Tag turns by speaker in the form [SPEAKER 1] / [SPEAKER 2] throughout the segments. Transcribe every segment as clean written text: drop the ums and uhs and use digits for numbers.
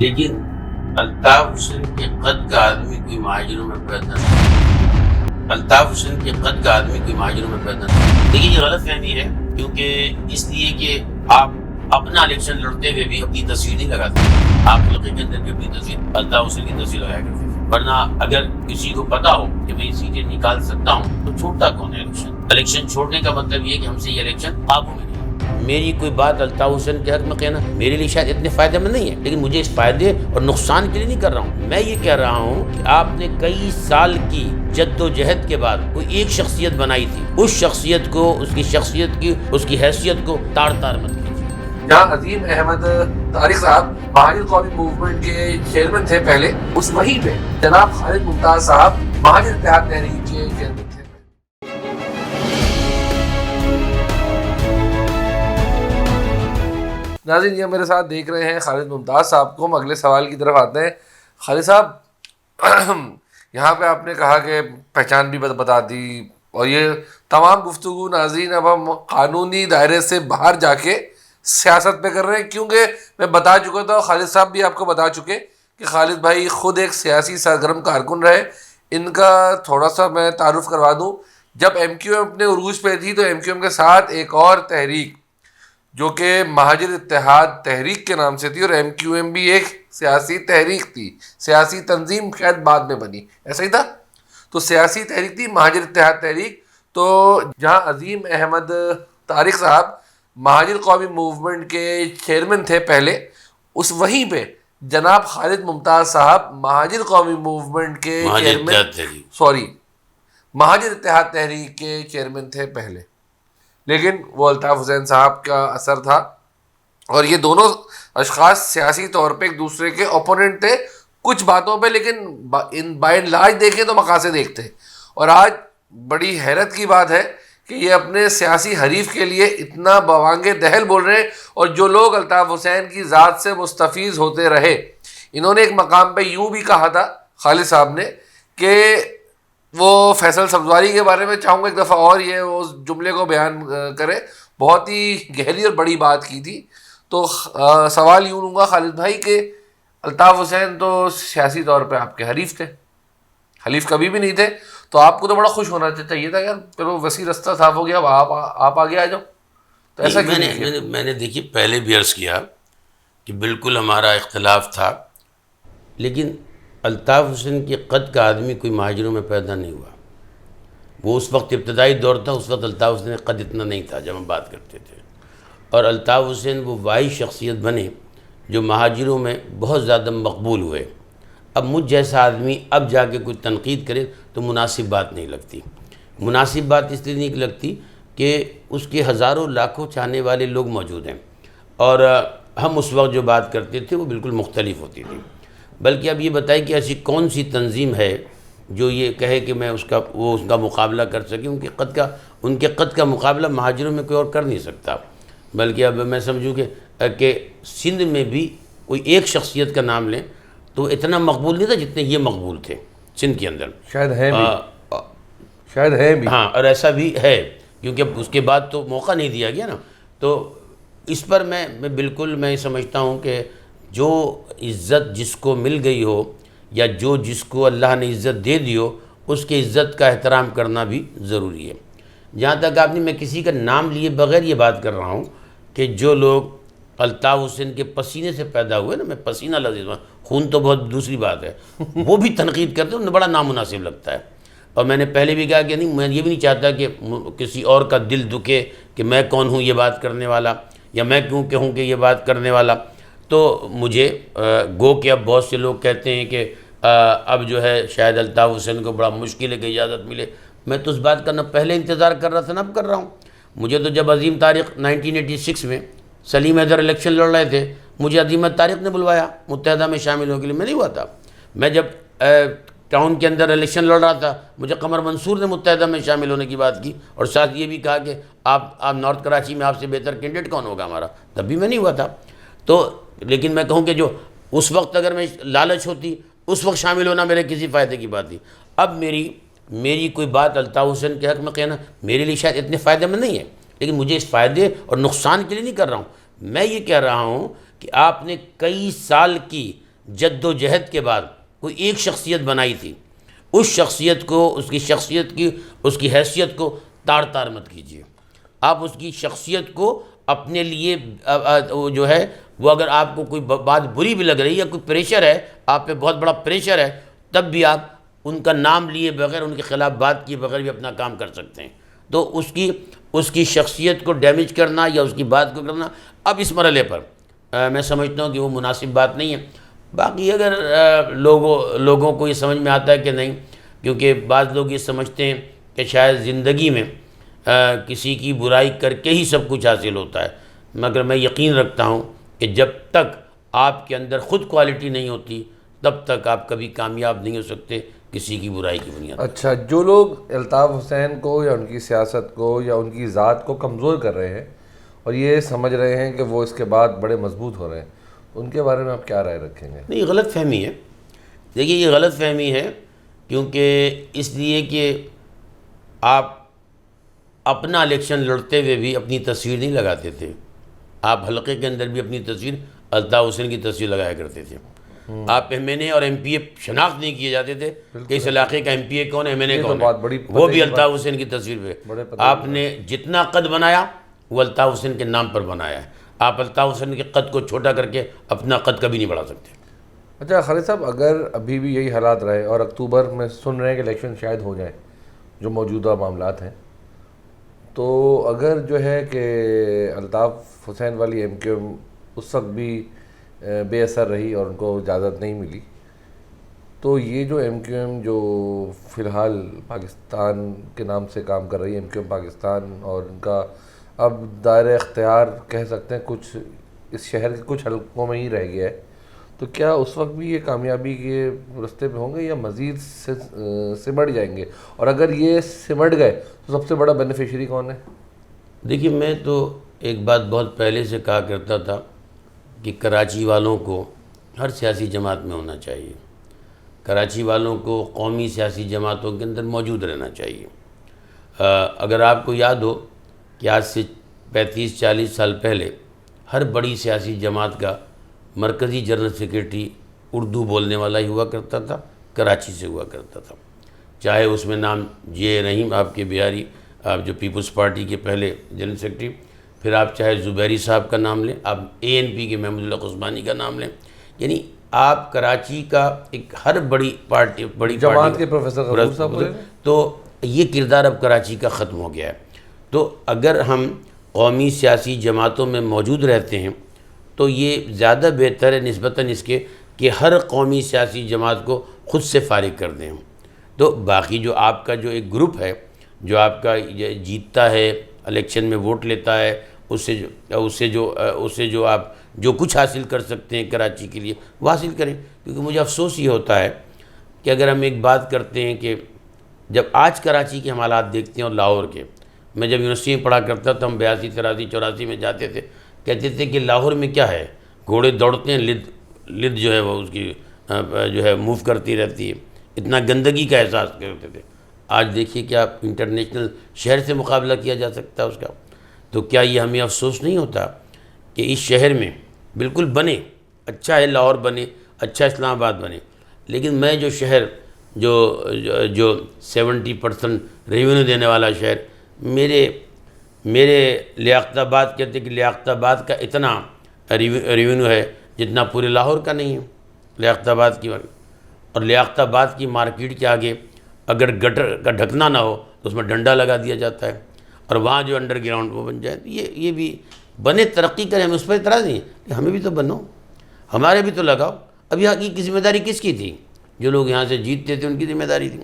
[SPEAKER 1] لیکن الطاف حسین کے قد کا آدمی کوئی مہاجروں میں پیدا نہیں، الطاف حسین کے قد کا آدمی کوئی مہاجروں میں پیدا نہیں۔ دیکھیے یہ غلط فہمی ہے، کیونکہ اس لیے کہ آپ اپنا الیکشن لڑتے ہوئے بھی اپنی تصویر نہیں لگاتے، آپ حلقے کے اندر بھی اپنی تصویر الطاف حسین کی تصویر لگایا کرتے تھے، ورنہ اگر کسی کو پتا ہو کہ میں سیٹیں نکال سکتا ہوں تو چھوڑتا کون ہے الیکشن چھوڑنے کا مطلب یہ کہ ہم سے یہ الیکشن قابو میں نہیں۔ میری کوئی بات الطاف حسین کے حق میں کہنا میرے لیے شاید اتنے فائدے مند نہیں ہے، لیکن مجھے اس فائدے اور نقصان کے لیے نہیں کر رہا ہوں۔ میں یہ کہہ رہا ہوں کہ آپ نے کئی سال کی جد و جہد کے بعد کوئی ایک شخصیت بنائی تھی، اس شخصیت کو، اس کی شخصیت کی، اس کی حیثیت کو تار تار مت کیجیے۔
[SPEAKER 2] جہاں عظیم احمد طارق صاحب مہاجر قومی موومنٹ کے چیئرمین تھے پہلے، اس وہیں پہ جناب خالد ممتاز صاحب مہاجر اتحاد تحریک کے چیئرمین تھے۔ ناظرین یہ میرے ساتھ دیکھ رہے ہیں خالد ممتاز صاحب کو۔ ہم اگلے سوال کی طرف آتے ہیں۔ خالد صاحب، یہاں پہ آپ نے کہا کہ پہچان بھی بتا دی، اور یہ تمام گفتگو ناظرین اب ہم قانونی دائرے سے باہر جا کے سیاست پہ کر رہے ہیں، کیونکہ میں بتا چکا تھا، خالد صاحب بھی آپ کو بتا چکے کہ خالد بھائی خود ایک سیاسی سرگرم کارکن رہے۔ ان کا تھوڑا سا میں تعارف کروا دوں، جب ایم کیو ایم اپنے عروج پہ تھی تو ایم کیو ایم کے ساتھ ایک اور تحریک جو کہ مہاجر اتحاد تحریک کے نام سے تھی، اور ایم کیو ایم بھی ایک سیاسی تحریک تھی، سیاسی تنظیم شاید بعد میں بنی، ایسا ہی تھا۔ تو سیاسی تحریک تھی مہاجر اتحاد تحریک۔ تو جہاں عظیم احمد طارق صاحب مہاجر قومی موومنٹ کے چیئرمین تھے پہلے، اس وہیں پہ جناب خالد ممتاز صاحب مہاجر قومی موومنٹ کے مہاجر اتحاد تحریک کے چیئرمین تھے پہلے، لیکن وہ الطاف حسین صاحب کا اثر تھا، اور یہ دونوں اشخاص سیاسی طور پہ ایک دوسرے کے اوپوننٹ تھے کچھ باتوں پہ، لیکن بائی اینڈ لارج دیکھیں تو مقاصد ایک تھے۔ اور آج بڑی حیرت کی بات ہے کہ یہ اپنے سیاسی حریف کے لیے اتنا بوانگ دہل بول رہے ہیں، اور جو لوگ الطاف حسین کی ذات سے مستفیض ہوتے رہے، انہوں نے ایک مقام پہ یوں بھی کہا تھا خالد صاحب نے کہ وہ فیصل سبزواری کے بارے میں چاہوں گا ایک دفعہ اور یہ اس جملے کو بیان کرے، بہت ہی گہری اور بڑی بات کی تھی۔ تو سوال یوں لوں گا خالد بھائی کہ الطاف حسین تو سیاسی طور پہ آپ کے حریف تھے، حلیف کبھی بھی نہیں تھے، تو آپ کو تو بڑا خوش ہونا چاہیے تھا یار، پھر وہ وسیع رستہ صاف ہو گیا، اب آپ آگے آ جاؤ، تو ایسا کیوں نہیں کیا؟
[SPEAKER 1] میں نے دیکھیے پہلے بھی عرض کیا کہ بالکل ہمارا اختلاف تھا، لیکن الطاف حسین کے قد کا آدمی کوئی مہاجروں میں پیدا نہیں ہوا۔ وہ اس وقت ابتدائی دور تھا، اس وقت الطاف حسین کا قد اتنا نہیں تھا جب ہم بات کرتے تھے، اور الطاف حسین وہ واحد شخصیت بنے جو مہاجروں میں بہت زیادہ مقبول ہوئے۔ اب مجھ جیسا آدمی اب جا کے کچھ تنقید کرے تو مناسب بات نہیں لگتی۔ مناسب بات اس لیے نہیں لگتی کہ اس کے ہزاروں لاکھوں چاہنے والے لوگ موجود ہیں، اور ہم اس وقت جو بات کرتے تھے وہ بالکل مختلف ہوتی تھی۔ بلکہ اب یہ بتائیں کہ ایسی کون سی تنظیم ہے جو یہ کہے کہ میں اس کا مقابلہ کر سکیں؟ ان کے قد کا مقابلہ مہاجروں میں کوئی اور کر نہیں سکتا۔ بلکہ اب میں سمجھوں کہ سندھ میں بھی کوئی ایک شخصیت کا نام لیں تو اتنا مقبول نہیں تھا جتنے یہ مقبول تھے سندھ کے اندر،
[SPEAKER 2] شاید ہے بھی
[SPEAKER 1] ہاں، اور ایسا بھی ہے، کیونکہ اس کے بعد تو موقع نہیں دیا گیا نا۔ تو اس پر میں بالکل میں سمجھتا ہوں کہ جو عزت جس کو مل گئی ہو، یا جس کو اللہ نے عزت دے دی ہو، اس کے عزت کا احترام کرنا بھی ضروری ہے۔ جہاں تک آپ نے، میں کسی کا نام لیے بغیر یہ بات کر رہا ہوں کہ جو لوگ الطاف حسین کے پسینے سے پیدا ہوئے نا، میں پسینہ لفظ، خون تو بہت دوسری بات ہے، وہ بھی تنقید کرتے ہیں، انہیں بڑا نامناسب لگتا ہے۔ اور میں نے پہلے بھی کہا کہ نہیں، میں یہ بھی نہیں چاہتا کہ کسی اور کا دل دکھے کہ میں کون ہوں یہ بات کرنے والا، یا میں کیوں کہوں کہ یہ بات کرنے والا۔ تو مجھے گو کہ اب بہت سے لوگ کہتے ہیں کہ اب جو ہے شاید الطاف حسین کو بڑا مشکل ہے کہ اجازت ملے۔ میں تو اس بات کا نہ پہلے انتظار کر رہا تھا نہ اب کر رہا ہوں۔ مجھے تو جب عظیم طارق 1986 میں سلیم حیدر الیکشن لڑ رہے تھے، مجھے عظیم طارق نے بلوایا متحدہ میں شامل ہونے کے لیے، میں نہیں ہوا تھا۔ میں جب ٹاؤن کے اندر الیکشن لڑ رہا تھا، مجھے قمر منصور نے متحدہ میں شامل ہونے کی بات کی، اور ساتھ یہ بھی کہا کہ آپ نارتھ کراچی میں آپ سے بہتر کینڈیڈیٹ کون ہوگا ہمارا، تب بھی میں نہیں ہوا تھا۔ تو لیکن میں کہوں کہ جو اس وقت اگر میں لالچ ہوتی، اس وقت شامل ہونا میرے کسی فائدے کی بات تھی۔ اب میری کوئی بات الطاف حسین کے حق میں کہنا میرے لیے شاید اتنے فائدے مند نہیں ہے، لیکن مجھے اس فائدے اور نقصان کے لیے نہیں کر رہا ہوں۔ میں یہ کہہ رہا ہوں کہ آپ نے کئی سال کی جد و جہد کے بعد کوئی ایک شخصیت بنائی تھی، اس شخصیت کو، اس کی شخصیت کی، اس کی حیثیت کو تار تار مت کیجیے. آپ اس کی شخصیت کو اپنے لیے جو ہے وہ، اگر آپ کو کوئی بات بری بھی لگ رہی ہے یا کوئی پریشر ہے، آپ پہ بہت بڑا پریشر ہے، تب بھی آپ ان کا نام لیے بغیر، ان کے خلاف بات کیے بغیر بھی اپنا کام کر سکتے ہیں. تو اس کی شخصیت کو ڈیمیج کرنا یا اس کی بات کو کرنا اب اس مرحلے پر میں سمجھتا ہوں کہ وہ مناسب بات نہیں ہے. باقی اگر لوگوں کو یہ سمجھ میں آتا ہے کہ نہیں، کیونکہ بعض لوگ یہ سمجھتے ہیں کہ شاید زندگی میں کسی کی برائی کر کے ہی سب کچھ حاصل ہوتا ہے، مگر میں یقین رکھتا ہوں کہ جب تک آپ کے اندر خود کوالٹی نہیں ہوتی تب تک آپ کبھی کامیاب نہیں ہو سکتے کسی کی برائی کی بنیاد.
[SPEAKER 2] اچھا، جو لوگ الطاف حسین کو یا ان کی سیاست کو یا ان کی ذات کو کمزور کر رہے ہیں اور یہ سمجھ رہے ہیں کہ وہ اس کے بعد بڑے مضبوط ہو رہے ہیں، ان کے بارے میں آپ کیا رائے رکھیں گے؟
[SPEAKER 1] نہیں، غلط فہمی ہے. دیکھیے یہ غلط فہمی ہے، کیونکہ اس لیے کہ آپ اپنا الیکشن لڑتے ہوئے بھی اپنی تصویر نہیں لگاتے تھے. آپ حلقے کے اندر بھی اپنی تصویر، الطاف حسین کی تصویر لگایا کرتے تھے. آپ ایم این اے اور ایم پی اے شناخت نہیں کیے جاتے تھے کہ اس علاقے کا ایم پی اے کون ہے، ایم این اے کون ہے، وہ بھی الطاف حسین کی تصویر پہ. آپ نے جتنا قد بنایا وہ الطاف حسین کے نام پر بنایا ہے. آپ الطاف حسین کے قد کو چھوٹا کر کے اپنا قد کبھی نہیں بڑھا سکتے.
[SPEAKER 2] اچھا خالد صاحب، اگر ابھی بھی یہی حالات رہے اور اکتوبر میں سن رہے ہیں کہ الیکشن شاید ہو جائے، جو موجودہ معاملات ہیں، تو اگر جو ہے کہ الطاف حسین والی ایم کیو ایم اس وقت بھی بے اثر رہی اور ان کو اجازت نہیں ملی، تو یہ جو ایم کیو ایم جو فی الحال پاکستان کے نام سے کام کر رہی ہے، ایم کیو ایم پاکستان، اور ان کا اب دائرہ اختیار کہہ سکتے ہیں کچھ اس شہر کے کچھ حلقوں میں ہی رہ گیا ہے، تو کیا اس وقت بھی یہ کامیابی کے راستے پہ ہوں گے یا مزید سمٹ جائیں گے؟ اور اگر یہ سمٹ گئے تو سب سے بڑا بینیفیشری کون ہے؟
[SPEAKER 1] دیکھیے میں تو ایک بات بہت پہلے سے کہا کرتا تھا کہ کراچی والوں کو ہر سیاسی جماعت میں ہونا چاہیے. کراچی والوں کو قومی سیاسی جماعتوں کے اندر موجود رہنا چاہیے. اگر آپ کو یاد ہو کہ آج سے 35-40 سال پہلے ہر بڑی سیاسی جماعت کا مرکزی جنرل سیکریٹری اردو بولنے والا ہی ہوا کرتا تھا، کراچی سے ہوا کرتا تھا. چاہے اس میں نام جے رحیم آپ کے بہاری، آپ جو پیپلز پارٹی کے پہلے جنرل سیکریٹری، پھر آپ چاہے زبیری صاحب کا نام لیں، آپ اے این پی کے محمود اللہ عثمانی کا نام لیں، یعنی آپ کراچی کا ایک ہر بڑی
[SPEAKER 2] جماعت کے پروفیسر غفور صاحب،
[SPEAKER 1] تو یہ کردار اب کراچی کا ختم ہو گیا ہے. تو اگر ہم قومی سیاسی جماعتوں میں موجود رہتے ہیں تو یہ زیادہ بہتر ہے نسبتاً اس کے کہ ہر قومی سیاسی جماعت کو خود سے فارغ کر دیں. تو باقی جو آپ کا جو ایک گروپ ہے جو آپ کا جیتتا ہے، الیکشن میں ووٹ لیتا ہے، اس سے جو آپ جو کچھ حاصل کر سکتے ہیں کراچی کے لیے وہ حاصل کریں. کیونکہ مجھے افسوس یہ ہوتا ہے کہ اگر ہم ایک بات کرتے ہیں کہ جب آج کراچی کے ہم حالات دیکھتے ہیں اور لاہور کے، میں جب یونیورسٹی میں پڑھا کرتا تھا، ہم 82, 83, 84 میں جاتے تھے، کہتے تھے کہ لاہور میں کیا ہے، گھوڑے دوڑتے ہیں، لد جو ہے وہ اس کی جو ہے موو کرتی رہتی ہے، اتنا گندگی کا احساس کرتے تھے. آج دیکھیے کہ آپ انٹرنیشنل شہر سے مقابلہ کیا جا سکتا ہے اس کا. تو کیا یہ ہمیں افسوس نہیں ہوتا کہ اس شہر میں بالکل بنے، اچھا ہے لاہور بنے، اچھا اسلام آباد بنے، لیکن میں جو شہر جو 70% ریونیو دینے والا شہر، میرے لیاقت آباد کہتے کہ لیاقت آباد کا اتنا ریونیو ہے جتنا پورے لاہور کا نہیں ہے لیاقت آباد کی. اور لیاقت آباد کی مارکیٹ کے آگے اگر گٹر کا ڈھکنا نہ ہو تو اس میں ڈنڈا لگا دیا جاتا ہے، اور وہاں جو انڈر گراؤنڈ وہ بن جائے. تو یہ بھی بنے، ترقی کریں، ہمیں اس پر اعتراض نہیں ہے، ہمیں بھی تو بنو، ہمارے بھی تو لگاؤ. اب یہاں کی ذمہ داری کس کی تھی؟ جو لوگ یہاں سے جیتتے تھے ان کی ذمہ داری تھی.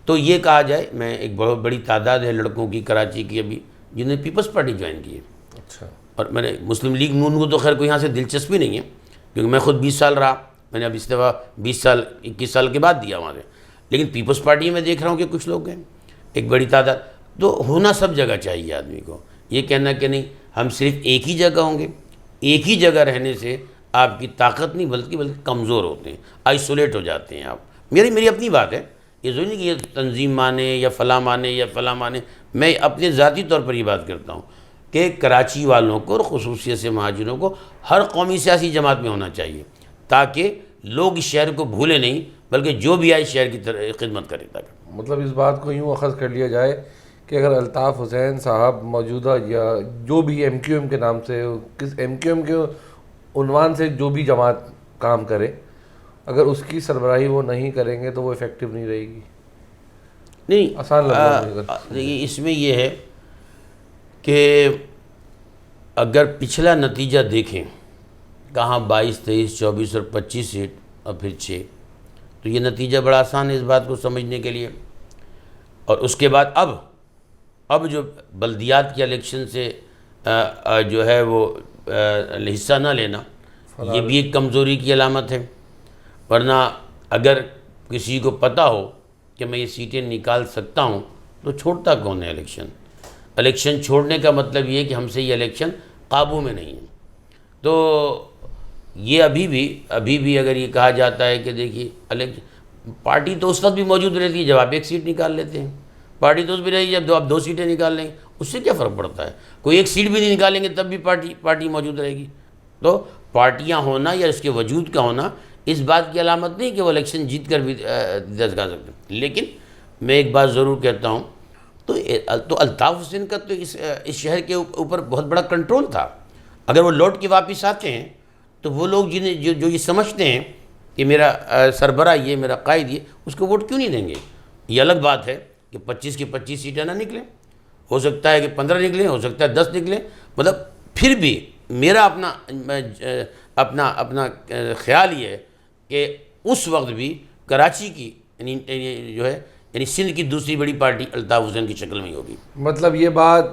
[SPEAKER 1] تو یہ کہا جائے، میں ایک بہت بڑی تعداد ہے لڑکوں کی کراچی کی ابھی جنہوں نے پیپلز پارٹی جوائن کی ہے.
[SPEAKER 2] اچھا.
[SPEAKER 1] اور میں نے مسلم لیگ نون کو تو خیر کوئی یہاں سے دلچسپی نہیں ہے، کیونکہ میں خود 20 سال رہا، میں نے اب استعفیٰ 21 سال کے بعد دیا وہاں سے. لیکن پیپلز پارٹی میں دیکھ رہا ہوں کہ کچھ لوگ ہیں، ایک بڑی تعداد. تو ہونا سب جگہ چاہیے آدمی کو. یہ کہنا کہ نہیں ہم صرف ایک ہی جگہ ہوں گے، ایک ہی جگہ رہنے سے آپ کی طاقت نہیں بلکہ کمزور ہوتے ہیں، آئسولیٹ ہو جاتے ہیں آپ. میری اپنی بات ہے، یہ ضروری نہیں کہ یہ تنظیم مانے یا فلاں مانے یا فلاں مانے. میں اپنے ذاتی طور پر یہ بات کرتا ہوں کہ کراچی والوں کو اور خصوصیت سے مہاجروں کو ہر قومی سیاسی جماعت میں ہونا چاہیے، تاکہ لوگ اس شہر کو بھولے نہیں بلکہ جو بھی آئے شہر کی خدمت کرے تاکہ
[SPEAKER 2] مطلب اس بات کو یوں اخذ کر لیا جائے کہ اگر الطاف حسین صاحب موجودہ یا جو بھی ایم کیو ایم کے نام سے کس ایم کیو ایم کے عنوان سے جو بھی جماعت کام کرے اگر اس کی سربراہی وہ نہیں کریں گے تو وہ افیکٹو نہیں رہے گی.
[SPEAKER 1] نہیں
[SPEAKER 2] آسان لفظ
[SPEAKER 1] دیکھیے اس میں یہ ہے کہ اگر پچھلا نتیجہ دیکھیں کہاں 22, 23, 24 اور 25 سیٹ اور پھر 6 تو یہ نتیجہ بڑا آسان ہے اس بات کو سمجھنے کے لیے. اور اس کے بعد اب جو بلدیات کے الیکشن سے جو ہے وہ حصہ نہ لینا یہ بھی ایک کمزوری کی علامت ہے. ورنہ اگر کسی کو پتہ ہو کہ میں یہ سیٹیں نکال سکتا ہوں تو چھوڑتا کون ہے الیکشن چھوڑنے کا مطلب یہ ہے کہ ہم سے یہ الیکشن قابو میں نہیں ہے. تو یہ ابھی بھی اگر یہ کہا جاتا ہے کہ دیکھیے پارٹی تو اس وقت بھی موجود رہتی ہے جب آپ ایک سیٹ نکال لیتے ہیں, پارٹی تو اس بھی رہی جب آپ 2 سیٹیں نکال لیں گے, اس سے کیا فرق پڑتا ہے. کوئی ایک سیٹ بھی نہیں نکالیں گے تب بھی پارٹی موجود رہے گی. تو پارٹیاں ہونا یا اس کے وجود کا ہونا اس بات کی علامت نہیں کہ وہ الیکشن جیت کر بھی دستگاہ سکتے ہیں. لیکن میں ایک بات ضرور کہتا ہوں تو الطاف حسین کا تو اس شہر کے اوپر بہت بڑا کنٹرول تھا. اگر وہ لوٹ کے واپس آتے ہیں تو وہ لوگ جنہیں جو یہ سمجھتے ہیں کہ میرا سربراہ یہ میرا قائد یہ اس کو ووٹ کیوں نہیں دیں گے. یہ الگ بات ہے کہ 25 کی 25 سیٹیں نہ نکلیں, ہو سکتا ہے کہ 15 نکلیں, ہو سکتا ہے 10 نکلیں. مطلب پھر بھی میرا اپنا خیال یہ ہے کہ اس وقت بھی کراچی کی یعنی سندھ کی دوسری بڑی پارٹی الطاف حسین کی شکل میں ہی ہوگی.
[SPEAKER 2] مطلب یہ بات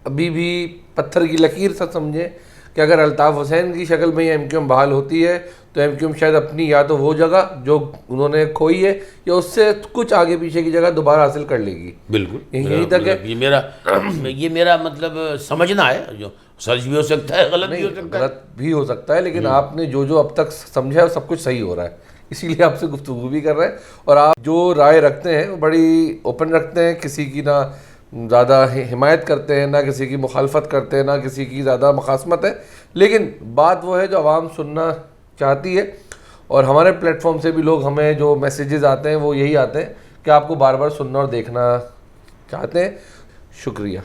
[SPEAKER 2] ابھی بھی پتھر کی لکیر سے سمجھے کہ اگر الطاف حسین کی شکل میں ایم کیو ایم بحال ہوتی ہے تو ایم کیو ایم شاید اپنی یا تو وہ جگہ جو انہوں نے کھوئی ہے یا اس سے کچھ آگے پیچھے کی جگہ دوبارہ حاصل کر لے گی.
[SPEAKER 1] بالکل
[SPEAKER 2] یہی تک ہے.
[SPEAKER 1] یہ میرا مطلب سمجھنا ہے, جو سچ بھی ہو سکتا ہے غلط
[SPEAKER 2] بھی ہو سکتا ہے لیکن آپ نے جو اب تک سمجھا ہے سب کچھ صحیح ہو رہا ہے, اسی لیے آپ سے گفتگو بھی کر رہے ہیں. اور آپ جو رائے رکھتے ہیں وہ بڑی اوپن رکھتے ہیں, کسی کی نہ زیادہ حمایت کرتے ہیں نہ کسی کی مخالفت کرتے ہیں نہ کسی کی زیادہ مخاصمت ہے. لیکن بات وہ ہے جو عوام سننا چاہتی ہے, اور ہمارے پلیٹ فارم سے بھی لوگ ہمیں جو میسیجز آتے ہیں وہ یہی آتے ہیں کہ آپ کو بار بار سننا اور دیکھنا چاہتے ہیں. شکریہ.